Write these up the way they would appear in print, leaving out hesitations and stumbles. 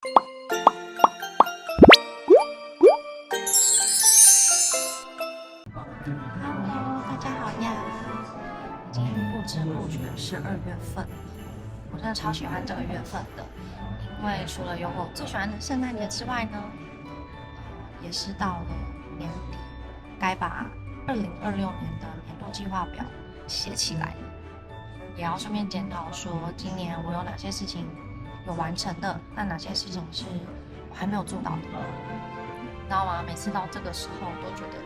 Hello，大家好呀！已经不知不觉是2月份了，我真的超喜欢这个月份的，因为除了有我最喜欢的圣诞节之外呢，也是到了年底，该把2026年的年度计划表写起来了，也要顺便检讨说今年我有哪些事情有完成的，那哪些事情是我还没有做到的，你知道吗？每次到这个时候都觉得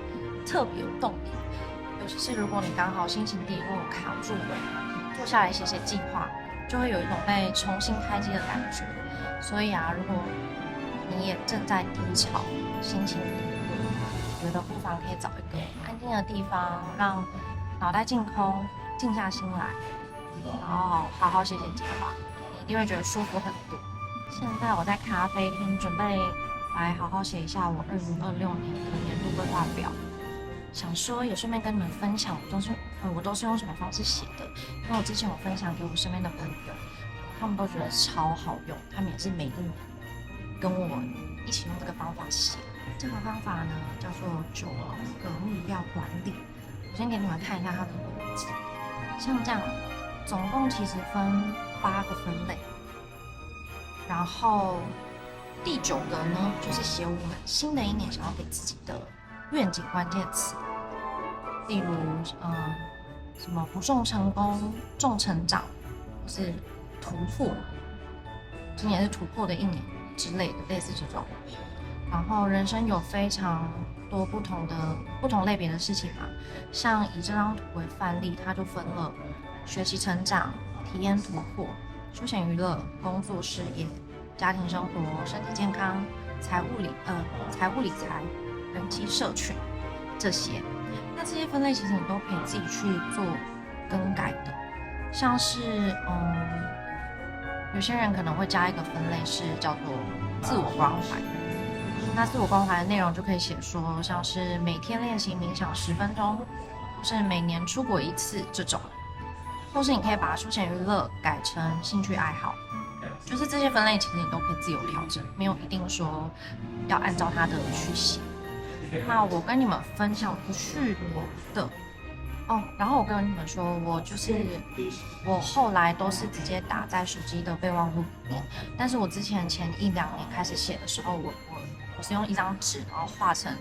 特别有动力，尤其是如果你刚好心情低落卡住了，坐下来写写计划，就会有一种被重新开机的感觉。所以啊，如果你也正在低潮，心情低落，我觉得不妨可以找一个安静的地方，让脑袋净空，静下心来，然后好好写写计划，你一定会觉得舒服很多。现在我在咖啡厅准备来好好写一下我2026年的年度规划表。想说也顺便跟你们分享，我都是用什么方式写的，因为我之前有分享给我身边的朋友，他们都觉得超好用，他们也是每一年跟我一起用这个方法写。这个方法呢叫做9个目标管理。我先给你们看一下它的逻辑，像这样，总共其实分8个分类，然后第9个呢就是写我们新的一年想要给自己的愿景关键词，例如什么不重成功，重成长，或是突破，今年是突破的一年之类的，类似这种。然后人生有非常多不同类别的事情嘛，像以这张图为范例，它就分了学习成长、体验突破、休闲娱乐、工作事业、家庭生活、身体健康、财务理财、人际社群这些。那这些分类其实你都可以自己去做更改的，像是有些人可能会加一个分类是叫做自我关怀，那自我关怀的内容就可以写说像是每天练习冥想10分钟，或是每年出国1次这种，或是你可以把休闲娱乐改成兴趣爱好，就是这些分类其实你都可以自由调整，没有一定说要按照它的去写。那我跟你们分享不是我的然后我跟你们说，我后来都是直接打在手机的备忘录里面，但是我之前前1-2年开始写的时候，我是用一张纸，然后画成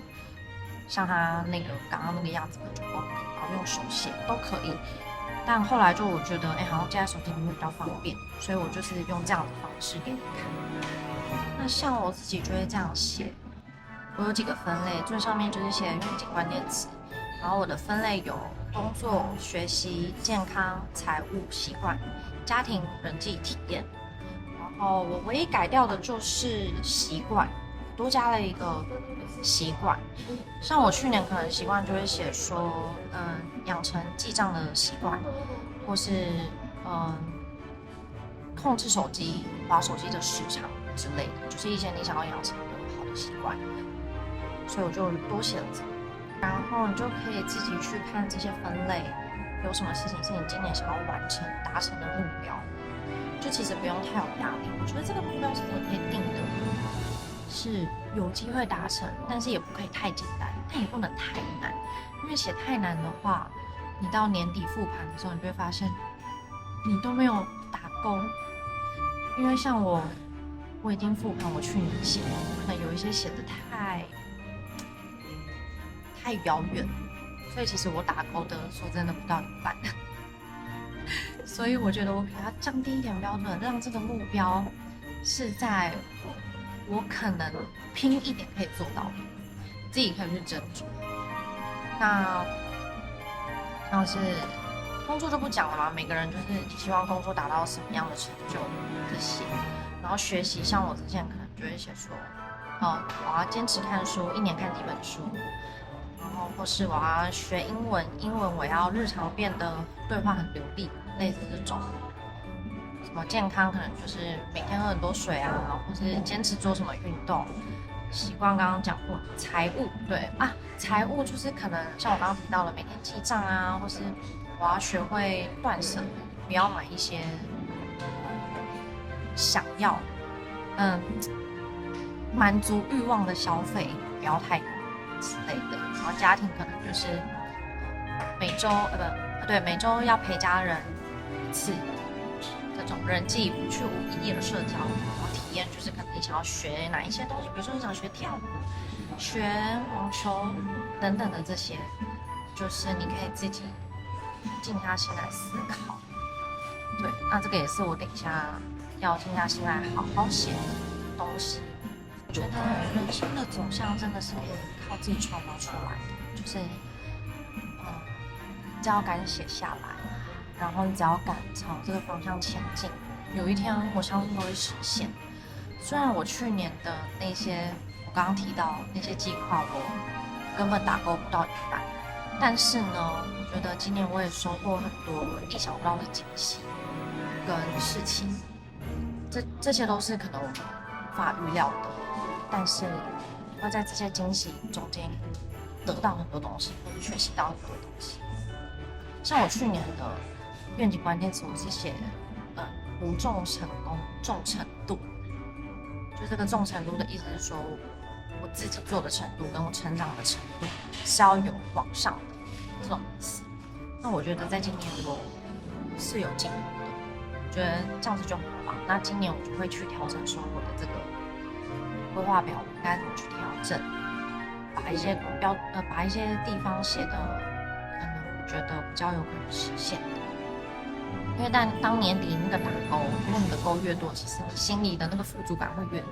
像他那个刚刚那个样子的9宫格，然后用手写都可以。但后来我觉得好像记在手机里面比较方便，所以我就是用这样的方式给你看。那像我自己就会这样写，我有几个分类，最上面就是写愿景关键词，然后我的分类有工作、学习、健康、财务、习惯、家庭、人际体验。然后我唯一改掉的就是习惯，多加了一个习惯。像我去年可能习惯就会写说，养成记账的习惯，或是控制手机、滑手机的时长之类的，就是一些你想要养成的好的习惯。所以我就多写了这个，然后你就可以自己去看这些分类，有什么事情是你今年想要完成、达成的目标，就其实不用太有压力。我觉得这个目标其实可以定的是有机会达成，但是也不可以太简单，但也不能太难，因为写太难的话，你到年底复盘的时候，你就会发现你都没有打勾。因为像我已经复盘我去年写的，可能有一些写的太遥远，所以其实我打勾的说真的不到1半。所以我觉得我给它降低一点标准，让这个目标是在我可能拼一点可以做到的，自己可以去斟酌。那像是工作就不讲了嘛，每个人就是希望工作达到什么样的成就这些。然后学习，像我之前可能就会写说，我要坚持看书，1年看几本书。然后或是我要学英文我要日常变得对话很流利，类似这种。什么健康可能就是每天喝很多水啊，或是坚持做什么运动。习惯刚刚讲过，财务财务就是可能像我刚刚提到了每天记账啊，或是我要学会断舍离，不要买一些想要满足欲望的消费不要太之类的。然后家庭可能就是每周要陪家人一次，这种人际无去无意义的社交，然后体验就是可能你想要学哪一些东西，比如说你想学跳舞、学网球等等的这些，就是你可以自己静下心来思考。对，那这个也是我等一下要静下心来好好写的东西。我觉得人生的走向真的是可以靠自己创造出来的，就是你只要敢写下来，然后你只要敢朝这个方向前进，有一天我相信都会实现。虽然我去年的那些我刚刚提到那些计划我根本打勾不到一半，但是呢，我觉得今年我也收获很多意想不到的惊喜跟事情，这些都是可能我们无法预料的，但是会在这些惊喜中间得到很多东西，或者学习到很多东西。像我去年的愿景关键词，我是写不重成功，重程度。就这个重程度的意思是说，我自己做的程度跟我成长的程度是要有往上的这种意思。那我觉得在今年我是有进步的，我觉得这样子就很棒。那今年我就会去调整说我的这个规划表，我应该怎么去调整，把一些地方写的可能我觉得比较有可能实现的。因为当年底那个打勾，如果你的勾越多，其实你心里的那个富足感会越多。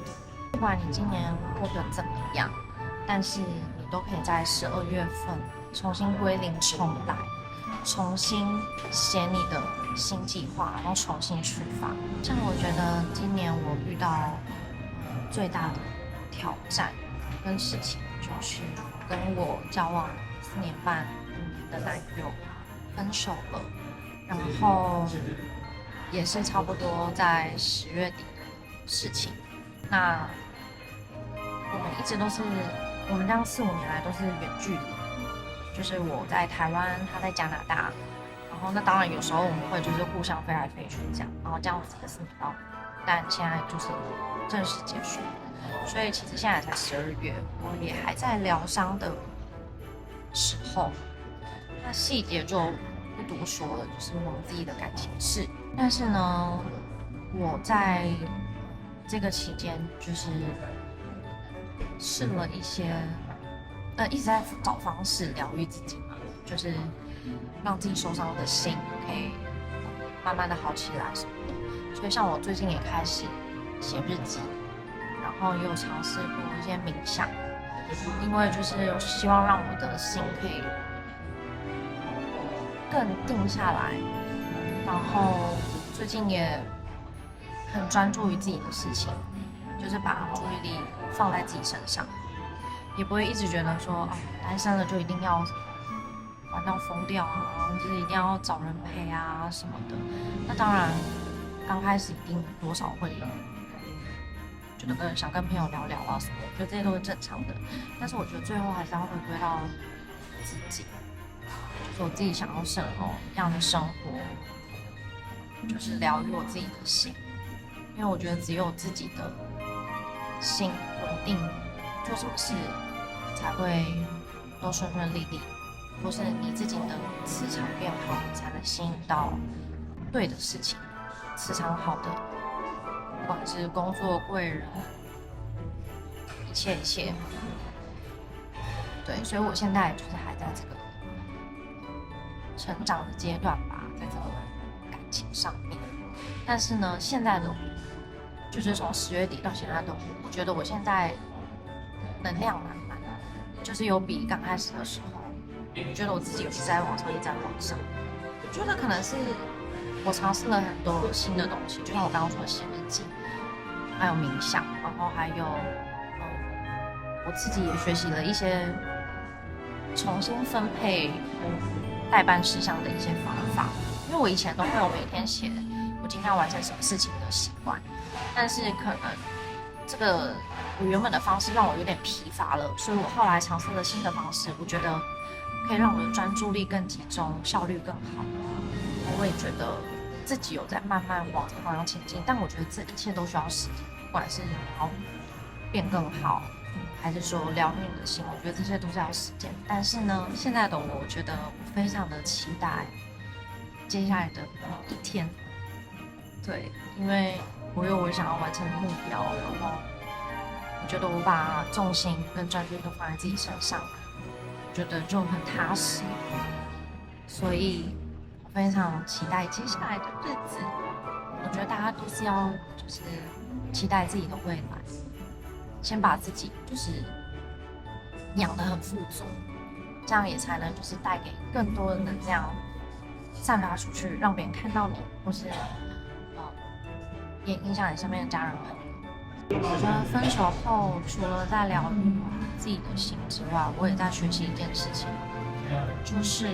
不管你今年过得怎么样，但是你都可以在12月份重新归零重来，重新写你的新计划，然后重新出发。像我觉得今年我遇到最大的挑战跟事情，就是跟我交往4年半5年的男友分手了。然后也是差不多在10月底的事情。那我们一直都是，我们这样4、5年来都是远距离，就是我在台湾，他在加拿大。然后那当然有时候我们会就是互相飞来飞去这样，然后这样子的4年到5年，但现在就是正式结束。所以其实现在才12月，我也还在疗伤的时候。那细节就不多说了，就是我们自己的感情事。但是呢，我在这个期间就是试了一些，一直在找方式疗愈自己嘛，就是让自己受伤的心可以慢慢的好起来什么的。所以像我最近也开始写日记，然后也有尝试过一些冥想，因为就是希望让我的心可以更定下来，然后最近也很专注于自己的事情，就是把注意力放在自己身上，也不会一直觉得说单身了就一定要玩到疯掉啊，或者一定要找人陪啊什么的。那当然，刚开始一定多少会觉得想跟朋友聊聊啊什么的，我觉得这些都是正常的。但是我觉得最后还是要回归到自己。我自己想要什么样的生活，就是疗愈我自己的心，因为我觉得只有自己的心稳定，做什么事才会都顺顺利利，或是你自己的磁场变好，你才能吸引到对的事情。磁场好的，不管是工作、贵人，一切，对，所以我现在就是还在这个成长的阶段吧，在这个感情上面。但是呢，现在的我，就是从10月底到现在的我觉得我现在能量满满，就是有比刚开始的时候，我觉得我自己有一直在往上，一直在往上。我觉得可能是我尝试了很多新的东西，就像我刚刚说的写日记，还有冥想，然后还有我自己也学习了一些重新分配代办事项的一些方法，因为我以前都会有每天写我今天要完成什么事情的习惯，但是可能这个我原本的方式让我有点疲乏了，所以我后来尝试了新的方式，我觉得可以让我的专注力更集中，效率更好。我也觉得自己有在慢慢往这个方向前进，但我觉得这一切都需要时间。不管是要变更好，还是说疗愈你的心，我觉得这些都是要时间。但是呢，现在的我觉得我非常的期待接下来的每一天。对，因为我有我想要完成的目标，然后我觉得我把重心跟专注都放在自己身上，我觉得就很踏实。所以我非常期待接下来的日子。我觉得大家都是要就是期待自己的未来，先把自己就是养得很富足，这样也才能就是带给更多的能量散发出去，让别人看到你，或是也影响你身边的家人朋友。我觉得分手后，除了在疗愈自己的心之外，我也在学习一件事情，就是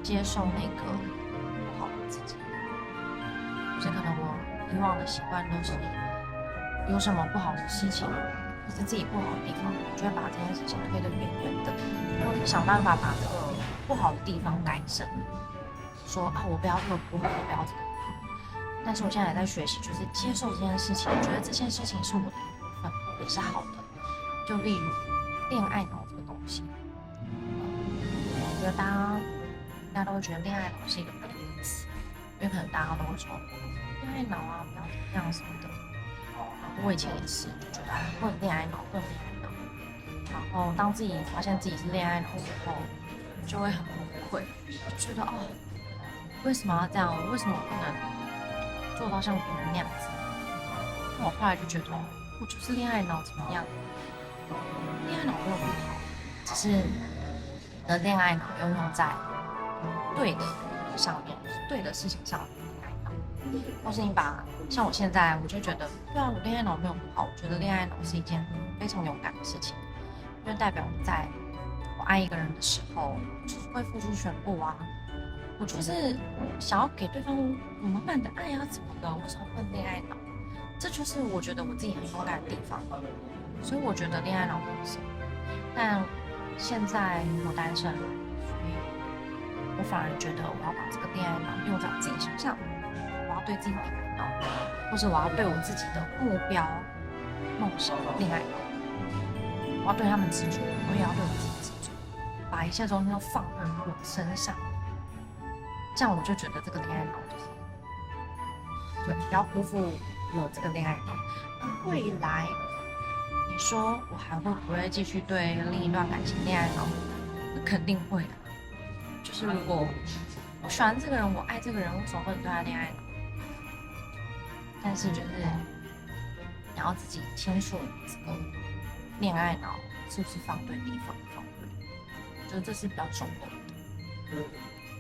接受那个不好的自己。就是可能我以往的习惯都是有什么不好的事情，或是自己不好的地方，我就会把这件事情推得远远的，或者想办法把这个不好的地方改正。说我不要这个不好，我不要这个不好。但是我现在也在学习，就是接受这件事情。我觉得这件事情是我的一部分，也是好的。就例如恋爱脑这个东西，我觉得大家都会觉得恋爱脑是一个贬义词，因为可能大家都会说恋爱脑啊，不要怎么样什么的。我以前也是，就觉得不能恋爱脑，不能恋爱脑。然后当自己发现自己是恋爱脑之后，就会很崩溃，就觉得为什么要这样？为什么不能做到像别人那样子？那我后来就觉得，我就是恋爱脑，怎么样？恋爱脑没有不好，只是你的恋爱脑要用在对的上面，对的事情上面。或是你像我现在，我就觉得，对啊，我恋爱脑没有不好，我觉得恋爱脑是一件非常勇敢的事情，因为代表在我爱一个人的时候，就是会付出全部啊。我就是想要给对方满满的爱啊，怎么的？为什么不能恋爱脑？这就是我觉得我自己很勇敢的地方。所以我觉得恋爱脑没有什么，但现在我单身了，所以我反而觉得我要把这个恋爱脑用在我自己身上。我要对自己恋爱脑，或者我要对我自己的目标、梦想恋爱脑。我要对他们执着，我也要对我自己执着，把一切东西都放在我身上。这样我就觉得这个恋爱脑就是对，不要辜负我这个恋爱脑。那未来你说我还会不会继续对另一段感情恋爱脑？那肯定会啊。就是如果我喜欢这个人，我爱这个人，为什么不能对他恋爱脑？但是就是你要自己清楚这个恋爱脑是不是放对地方，放对，我觉得这是比较重要的。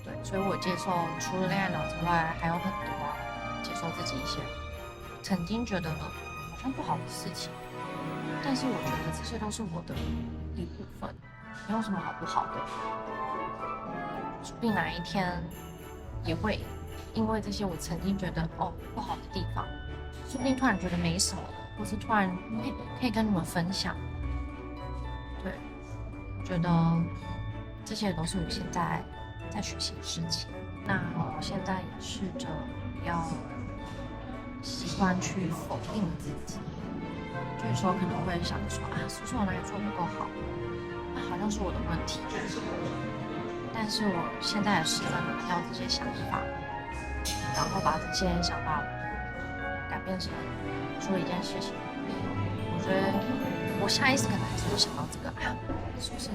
对，所以我接受除了恋爱脑之外，还有很多接受自己一些曾经觉得好像不好的事情，但是我觉得这些都是我的一部分，没有什么好不好的。说不定哪一天也会因为这些我曾经觉得不好的地方，说不定突然觉得没什么了，或是突然可以跟你们分享。对，我觉得这些都是我现在在学习的事情。那我现在也试着要习惯去否定自己，就是说可能会想说是不是我哪里做不够好，好像是我的问题。但是我现在也试着拿掉这些想法，然后把这些想法改变成做一件事情。我觉得我下意识可能还是会想到这个是不是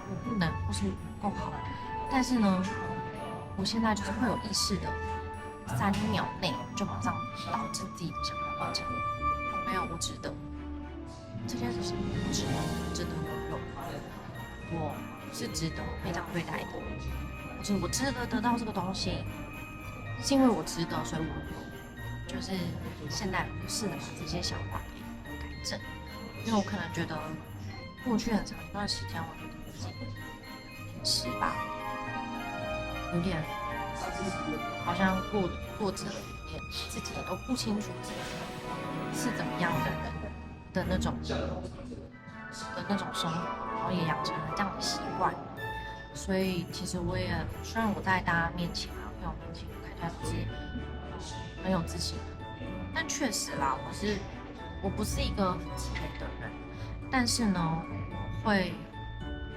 我不能，或是不够好。但是呢，我现在就是会有意识的3秒内就马上导致自己的想法变成没有，我值得这件事情，我值得我有，我是值得被这样对待的，或是我值得得到这个东西，是因为我值得，所以我有。就是现在我试着把这些想法给改正，因为我可能觉得过去很长一段时间，我觉得自己平时吧，有点好像过着连自己都不清楚自己是怎么样的人的那种生活，然后也养成了这样的习惯。所以其实我也虽然我在大家面前朋友面前看起来不是很有自信，但确实啦，我不是一个很气馁的人，但是呢，会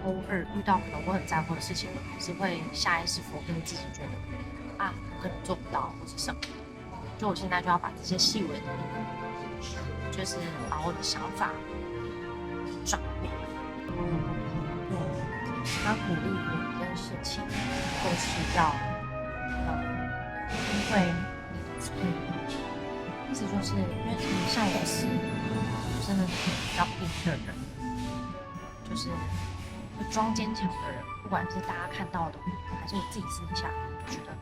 偶尔遇到可能我很在乎的事情，我还是会下意识否定自己，觉得啊，我可能做不到或是什么。就我现在就要把这些细微的地方，就是把我的想法转变。我有个朋友，他鼓励我一件事情，就是要因为你的脆弱，意思就是因为像我是真的是比较硬的人，就是会装坚强的人，不管是大家看到的我，还是我自己私底下觉得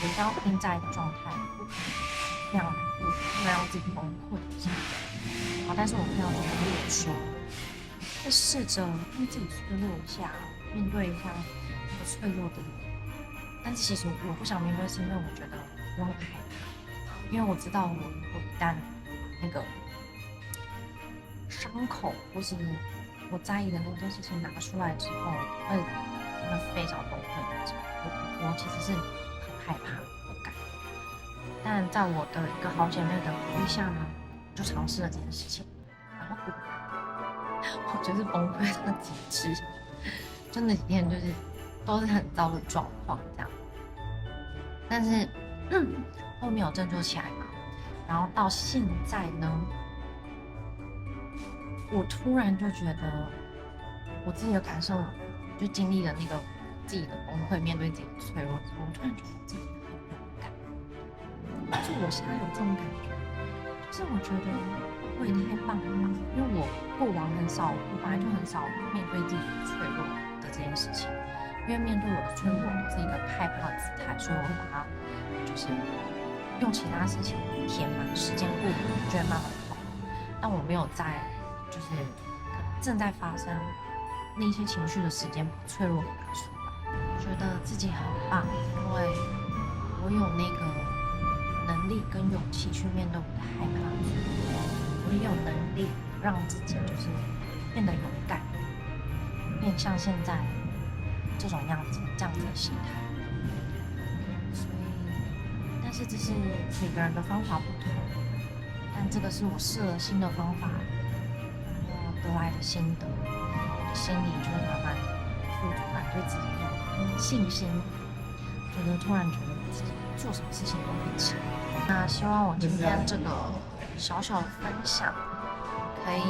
我一定要拼在一个状态，不可能那样难过，不能让自己崩溃什么的。好，但是我朋友就鼓励我说，会试着让自己脆弱一下，面对一下那个脆弱的我。但是其实我不想面对，是因为我觉得我很害怕，因为我知道我一旦那个伤口或是我在意的那件事情拿出来之后，会真的非常崩溃那种。我其实是很害怕、不敢。但在我的一个好姐妹的鼓励下呢，就尝试了这件事情，然后我就是崩溃到极致，就那几天就是都是很糟的状况这样。但是后面有振作起来嘛，然后到现在呢，我突然就觉得我自己的感受，就经历了那个自己的崩溃，面对自己的脆弱之后，我突然觉得自己很勇敢。就我现在有这种感觉，就是我觉得我也太棒了吧，因为我过往我本来就很少面对自己脆弱的这件事情，因为面对我的脆弱都是一个害怕的姿态，所以我会把它就是用其他事情填满，时间过了就会慢慢好。但我没有在就是正在发生那些情绪的时间，把脆弱给拿出来，觉得自己很棒，因为我有那个能力跟勇气去面对我的害怕，我也有能力让自己就是变得勇敢，变像现在这种样子，这样子的心态。所以，但是这是每个人的方法不同，但这个是我试了新的方法，然后得来的心得，心里就会慢慢富足感，对自己有信心，突然觉得自己做什么事情都会成。那希望我今天这个小小的分享可以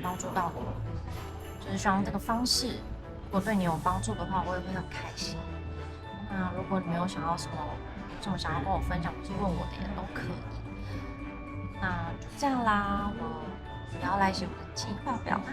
帮助到你，就是希望这个方式如果对你有帮助的话，我也会很开心。那如果你没有想要什么想要跟我分享或是问我的也都可以。那就这样啦，我也要来写我的计划表啦。